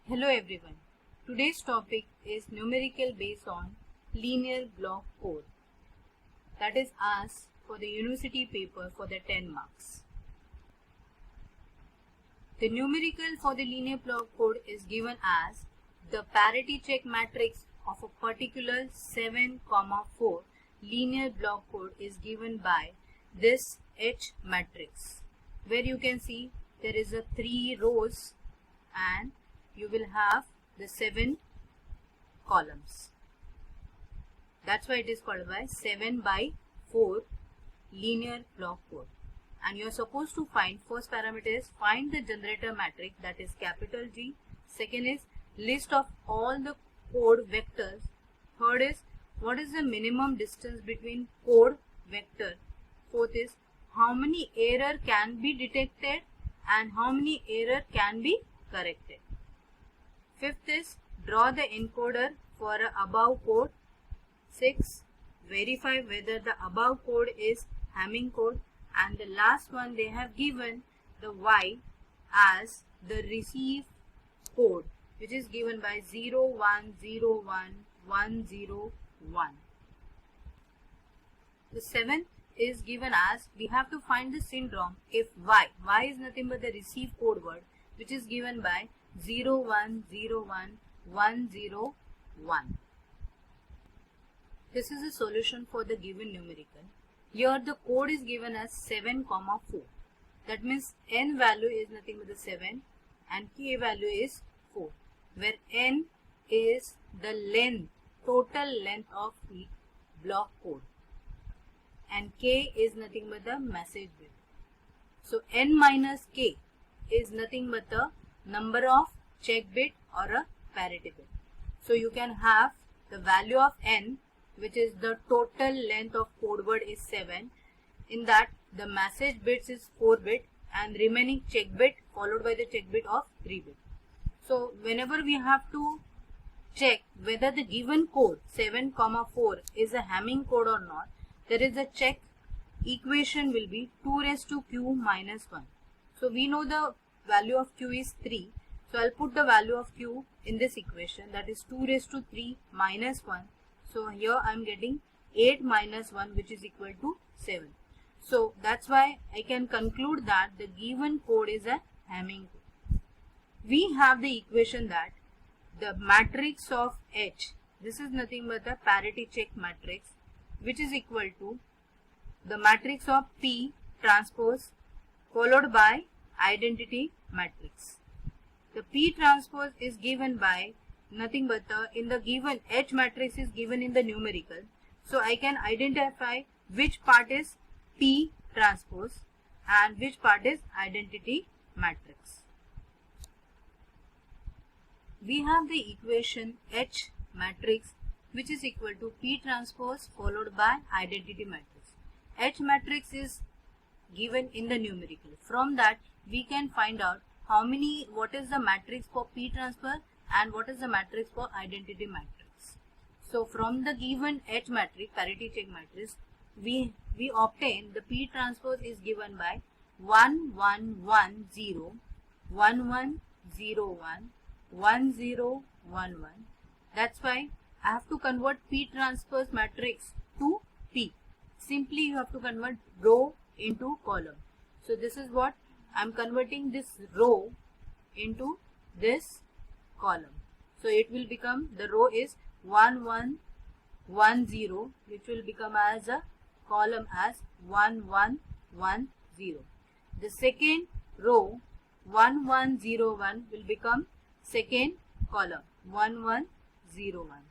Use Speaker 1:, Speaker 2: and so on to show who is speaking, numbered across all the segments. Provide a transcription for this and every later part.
Speaker 1: Hello everyone. Today's topic is numerical based on linear block code that is asked for the university paper for the 10 marks. The numerical for the linear block code is given as the parity check matrix of a particular 7,4 linear block code is given by this H matrix, where you can see there is a 3 rows and you will have the 7 columns. That's why it is called by 7/4 linear block code. And you are supposed to find, first parameter is find the generator matrix, that is capital G. Second is list of all the code vectors. Third is what is the minimum distance between code vector. Fourth is how many error can be detected and how many error can be corrected. Fifth is draw the encoder for a above code. 6. Verify whether the above code is Hamming code. And the last one, they have given the Y as the receive code, which is given by 0101101. The seventh is given as we have to find the syndrome if Y is nothing but the receive code word, which is given by 0101101. This is a solution for the given numerical. Here the code is given as 7,4. That means n value is nothing but the 7 and k value is 4, where n is the length, total length of the block code, and k is nothing but the message bit. So n minus k is nothing but the number of check bit or a parity bit. So you can have the value of n, which is the total length of code word is 7. In that the message bits is 4 bit and remaining check bit followed by the check bit of 3 bit. So whenever we have to check whether the given code 7,4 is a Hamming code or not, there is a check equation will be 2 raised to q minus 1. So we know the value of q is 3. So I'll put the value of q in this equation, that is 2 raised to 3 minus 1. So here I am getting 8 minus 1, which is equal to 7. So that's why I can conclude that the given code is a Hamming code. We have the equation that the matrix of H, this is nothing but the parity check matrix, which is equal to the matrix of P transpose followed by identity matrix. The P transpose is given by nothing but in the given H matrix is given in the numerical. So I can identify which part is P transpose and which part is identity matrix. We have the equation H matrix, which is equal to P transpose followed by identity matrix. H matrix is given in the numerical. From that we can find out what is the matrix for P transpose and what is the matrix for identity matrix. So from the given H matrix, parity check matrix, we obtain the P transpose is given by 1110, 1101, 1011. That's why I have to convert P transpose matrix to P. Simply you have to convert row into column. So this is what I am converting, this row into this column. So it will become, the row is 1110, which will become as a column as 1110. The second row 1101 will become second column 1101.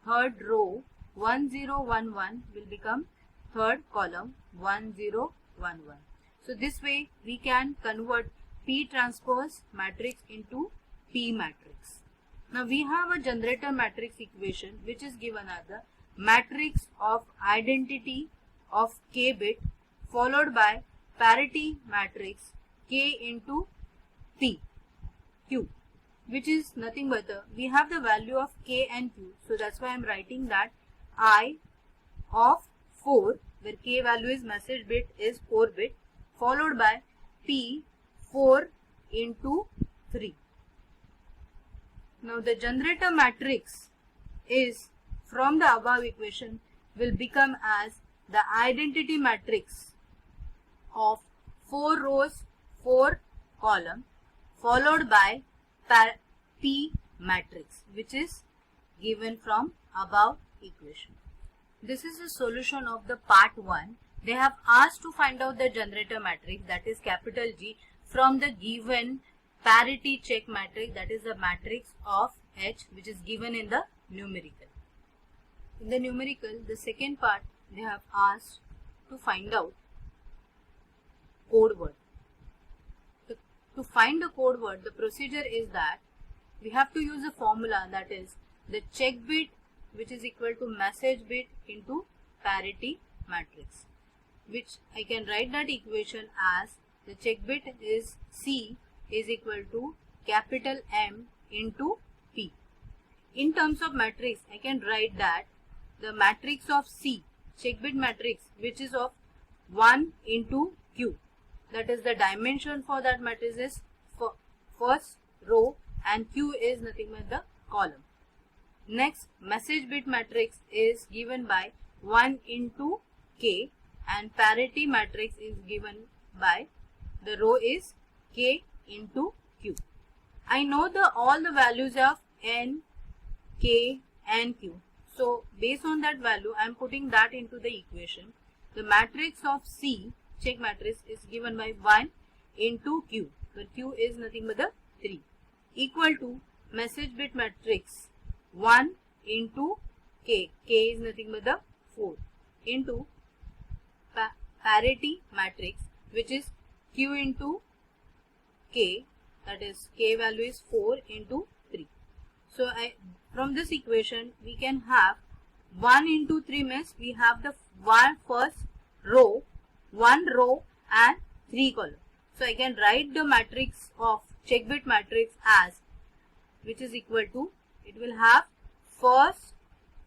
Speaker 1: Third row 1011 will become third column 1011. So this way we can convert P transpose matrix into P matrix. Now we have a generator matrix equation, which is given as the matrix of identity of k bit followed by parity matrix k into P, Q, which is nothing but we have the value of k and q. So that's why I am writing that I of 4, where k value is message bit is 4 bit, followed by P 4 into 3. Now the generator matrix is from the above equation will become as the identity matrix of 4 rows 4 column followed by P matrix, which is given from above equation. This is the solution of the part 1. They have asked to find out the generator matrix, that is capital G, from the given parity check matrix, that is the matrix of H, which is given in the numerical. In the numerical, the second part, they have asked to find out code word. To find the code word, the procedure is that we have to use a formula, that is the check bit, which is equal to message bit into parity matrix, which I can write that equation as the check bit is C is equal to capital M into P. In terms of matrix, I can write that the matrix of C, check bit matrix, which is of 1 into Q, that is the dimension for that matrix is for first row and Q is nothing but the column. Next, message bit matrix is given by 1 into K and parity matrix is given by the row is K into Q. I know all the values of N, K and Q. So based on that value, I am putting that into the equation. The matrix of C, check matrix, is given by 1 into Q, where Q is nothing but the 3, equal to message bit matrix 1 into K, K is nothing but the 4, into parity matrix, which is Q into K, that is K value is 4 into 3. So from this equation we can have 1 into 3 means we have the first row, 1 row and 3 column. So I can write the matrix of check bit matrix as, which is equal to, it will have first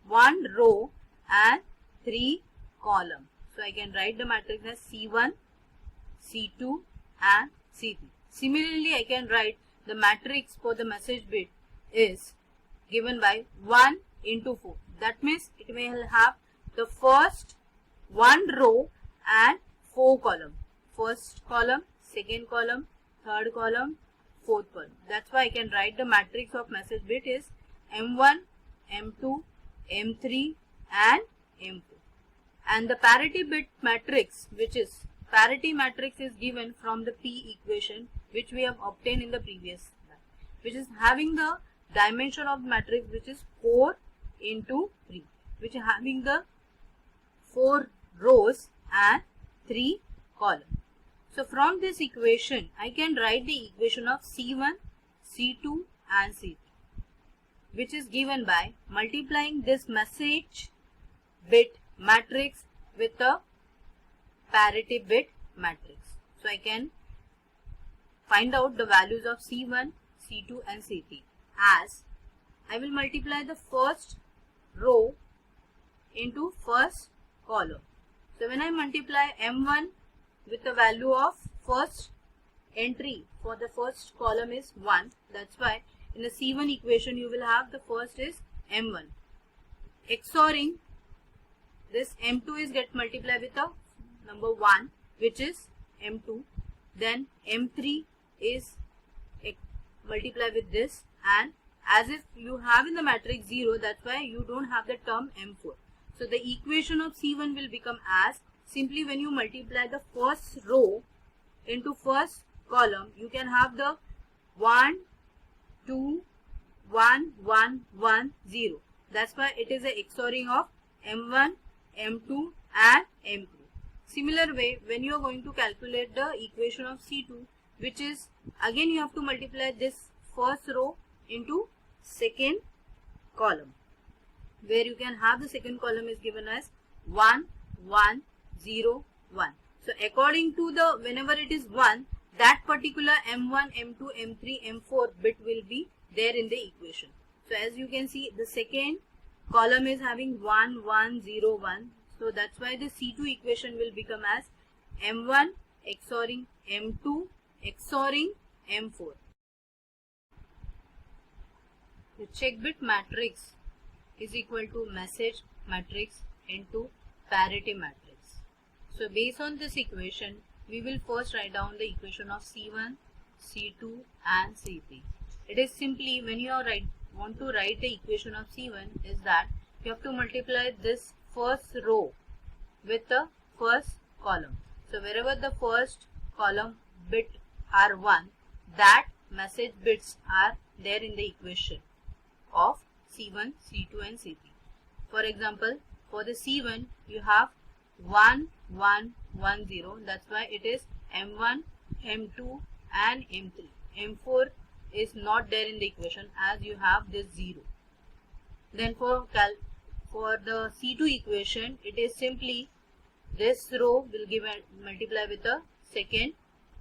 Speaker 1: 1 row and 3 column. So I can write the matrix as C1, C2 and C3. Similarly, I can write the matrix for the message bit is given by 1 into 4. That means it will have the first 1 row and 4 column. First column, second column, third column, fourth column. That's why I can write the matrix of message bit is M1, M2, M3 and M4. And the parity bit matrix, which is parity matrix, is given from the P equation which we have obtained in the previous slide, which is having the dimension of matrix which is 4 into 3, which is having the 4 rows and 3 columns. So from this equation I can write the equation of C1, C2 and C3, which is given by multiplying this message bit matrix with the parity bit matrix. So I can find out the values of C1, C2 and C3 as I will multiply the first row into first column. So when I multiply M1 with the value of first entry for the first column is 1, that's why in the C1 equation you will have the first is M1. XORing this M2 is get multiplied with the number 1, which is M2. Then M3 is multiplied with this, and as if you have in the matrix 0, that's why you don't have the term M4. So the equation of C1 will become as, simply when you multiply the first row into first column, you can have the 1, 2, 1, 1, 1, 0. That's why it is a XORing of M1, M2 and M3. Similar way, when you are going to calculate the equation of C2, which is again you have to multiply this first row into second column, where you can have the second column is given as 1, 1, 0, 1. So according to the, whenever it is 1, that particular M1, M2, M3, M4 bit will be there in the equation. So as you can see, the second column is having 1, 1, 0, 1. So that's why the C2 equation will become as M1 XORing M2 XORing M4. the check bit matrix is equal to message matrix into parity matrix. So based on this equation, we will first write down the equation of C1, C2 and C3. It is simply when you want to write the equation of C1 is that you have to multiply this first row with the first column. So wherever the first column bit are 1, that message bits are there in the equation of C1, C2 and C3. For example, for the C1 you have 1, 1, 1, 0. That's why it is M1, M2 and M3. M4 is not there in the equation as you have this 0. Then for the C2 equation, it is simply this row will multiply with the second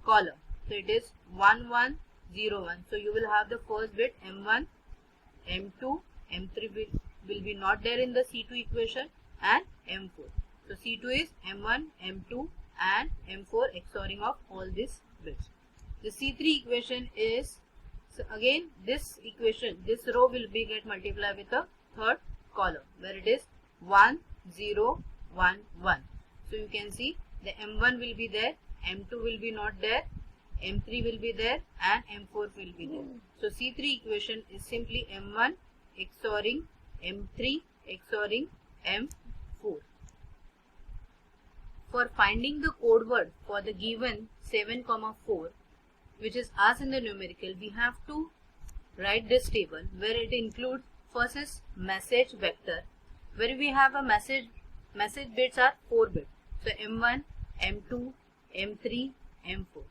Speaker 1: column. So it is 1, 1, 0, 1. So you will have the first bit M1, M2, M3 will be not there in the C2 equation and M4. So C2 is M1, M2 and M4 XORing of all these bits. The C3 equation is, so again this equation, this row will be get multiplied with the third column where it is 1, 0, 1, 1. So you can see the M1 will be there, M2 will be not there, M3 will be there and M4 will be there. So C3 equation is simply M1 XORing M3 XORing M4. For finding the code word for the given 7, 4, which is asked in the numerical, we have to write this table where it includes first is message vector, where we have a message bits are 4 bits. So M1, M2, M3, M4.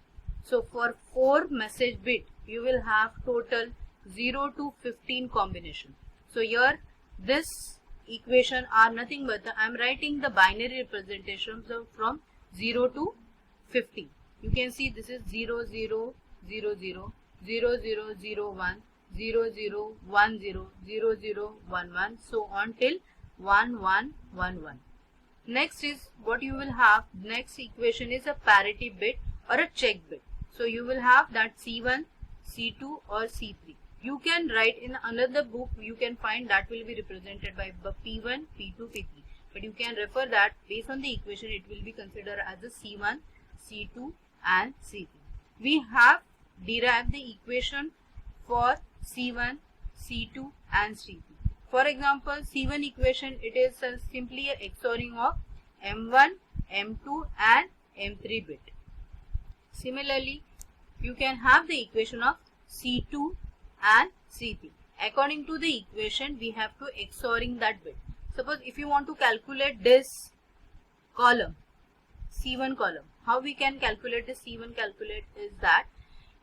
Speaker 1: So for 4 message bit, you will have total 0 to 15 combination. So here this equation are nothing but I am writing the binary representation from 0 to 15. You can see this is 0, 0, 0, 0, 0, 0, 0, 1, 0, 0, 1, 0, 0, 0, 1, 1, so on till 1, 1, 1, 1. Next is what you will have, next equation is a parity bit or a check bit. So you will have that C1, C2 or C3. You can write in another book, you can find that will be represented by P1, P2, P3. But you can refer that based on the equation it will be considered as a C1, C2 and C3. We have derived the equation for C1, C2 and C3. For example, C1 equation it is simply a XORing of M1, M2 and M3 bit. Similarly, you can have the equation of C2 and C3. According to the equation, we have to XORing that bit. Suppose if you want to calculate this column, C1 column, how we can calculate the C1 calculate is that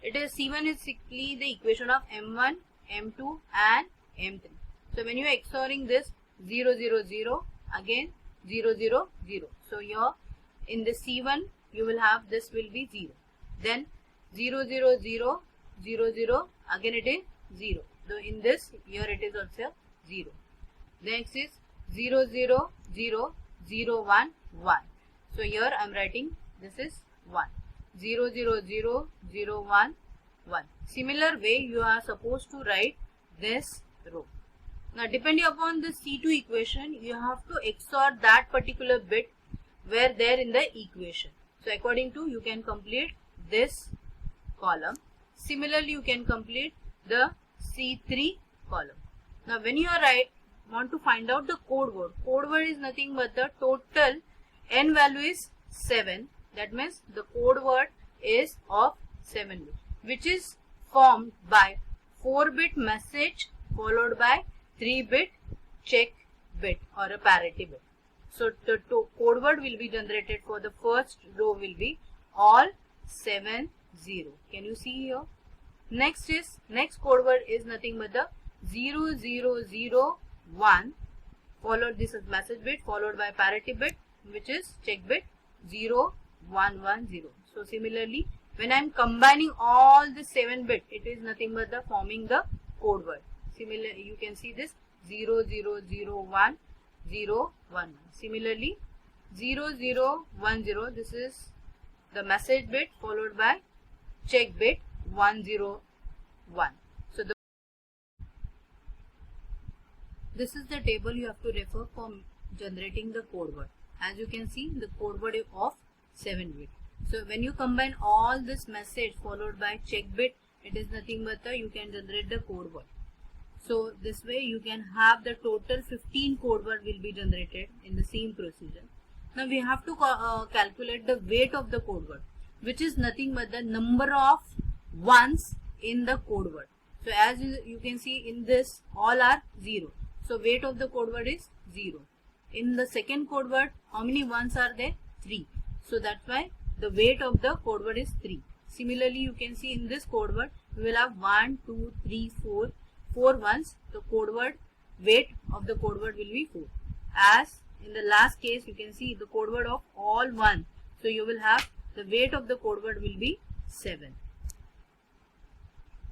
Speaker 1: it is C1 is simply the equation of M1, M2 and M3. So when you are XORing this 0, 0, 0, again 0, 0, 0. So here in the C1 you will have this will be 0. Then 0, 0, 0, 0, 0, again it is 0. So in this here it is also 0. Next is 0, 0, 0, 0, 1, 1. So here I am writing this is 1. 0, 0, 0, 0, 1, 1. Similar way you are supposed to write this row. Now depending upon the C2 equation, you have to XOR that particular bit where there in the equation. So according to you can complete this column. Similarly you can complete the C3 column. Now when you are want to find out the code word. Code word is nothing but the total n value is 7. That means the code word is of 7 bits, which is formed by 4-bit message followed by 3-bit check bit or a parity bit. So the code word will be generated for the first row will be all 7, 0. Can you see here? Next code word is nothing but the 0, 0, 0, 1 followed this is message bit followed by parity bit which is check bit 0, 1, 1, 0. So similarly when I am combining all the 7 bit it is nothing but the forming the code word. Similarly you can see this 0, 0, 0, 1, 0, 1, 1. Similarly 0, 0, 1, 0 this is the message bit followed by check bit 1, 0, 1. So This is the table you have to refer for generating the code word. As you can see, the code word is of 7 bit. So when you combine all this message followed by check bit, it is nothing but you can generate the code word. So this way you can have the total 15 code word will be generated in the same procedure. Now we have to calculate the weight of the code word, which is nothing but the number of ones in the code word. So as you can see in this, all are 0. So weight of the code word is 0. In the second code word, how many ones are there? 3. So that's why the weight of the code word is 3. Similarly, you can see in this code word, we will have 1, 2, 3, 4 ones. The code word weight of the code word will be 4. As in the last case, you can see the code word of all 1. So you will have the weight of the code word will be 7.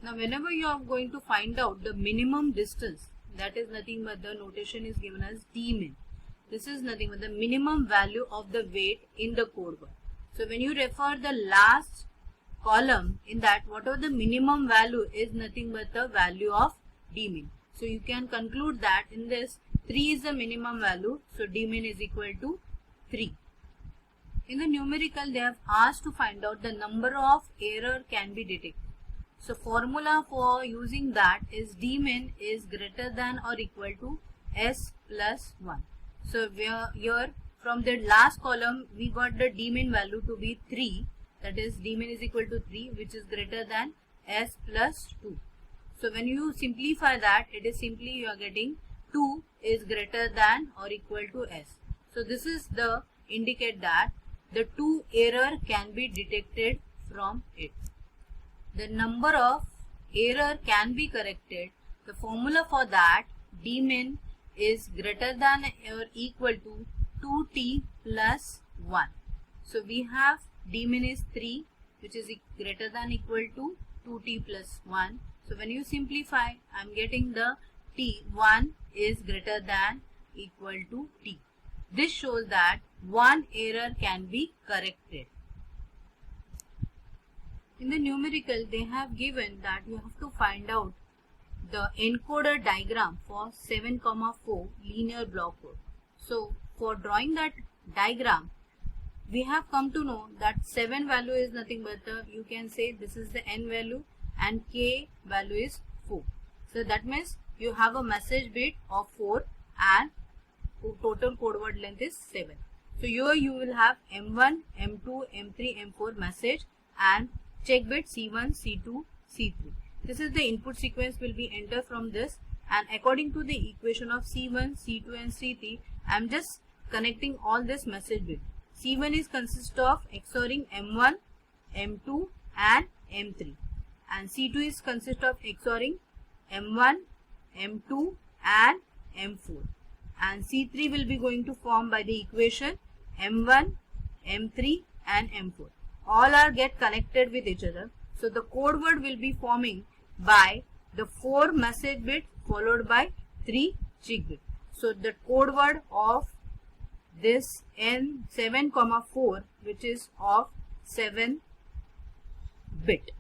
Speaker 1: Now whenever you are going to find out the minimum distance, that is nothing but the notation is given as dmin. This is nothing but the minimum value of the weight in the code word. So when you refer the last column, in that whatever the minimum value is nothing but the value of dmin. So you can conclude that in this 3 is the minimum value, so dmin is equal to 3. In the numerical, they have asked to find out the number of error can be detected. So formula for using that is dmin is greater than or equal to s plus 1. So here from the last column we got the dmin value to be 3, that is dmin is equal to 3, which is greater than s plus 2. So when you simplify that, it is simply you are getting 2 is greater than or equal to s. So this is the indicate that the 2 error can be detected from it. The number of error can be corrected. The formula for that, dmin is greater than or equal to 2t plus 1. So we have dmin is 3, which is greater than equal to 2t plus 1. So when you simplify, I am getting the t1 is greater than equal to t. This shows that 1 error can be corrected. In the numerical, they have given that you have to find out the encoder diagram for 7,4 linear block code. So for drawing that diagram, we have come to know that 7 value is nothing but you can say this is the n value and k value is 4. So that means you have a message bit of 4 and total code word length is 7. So here you will have M1, M2, M3, M4 message and check bit C1, C2, C3. This is the input sequence will be entered from this, and according to the equation of C1, C2 and C3, I am just connecting all this message bit. C1 is consist of XORing M1, M2 and M3, and C2 is consist of XORing M1, M2 and M4, and C3 will be going to form by the equation M1, M3 and M4. All are get connected with each other. So the code word will be forming by the 4 message bit followed by 3 check bit. So the code word of this N7,4 which is of 7 bit.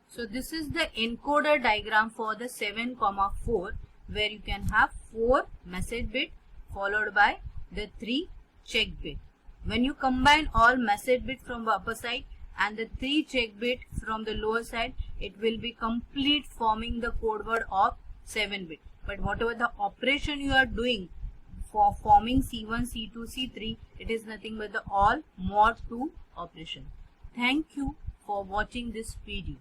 Speaker 1: So this is the encoder diagram for the 7,4 where you can have 4 message bit followed by the 3 check bit. When you combine all message bit from the upper side and the 3 check bit from the lower side, it will be complete forming the code word of 7 bit. But whatever the operation you are doing for forming C1, C2, C3, it is nothing but the all mod 2 operation. Thank you for watching this video.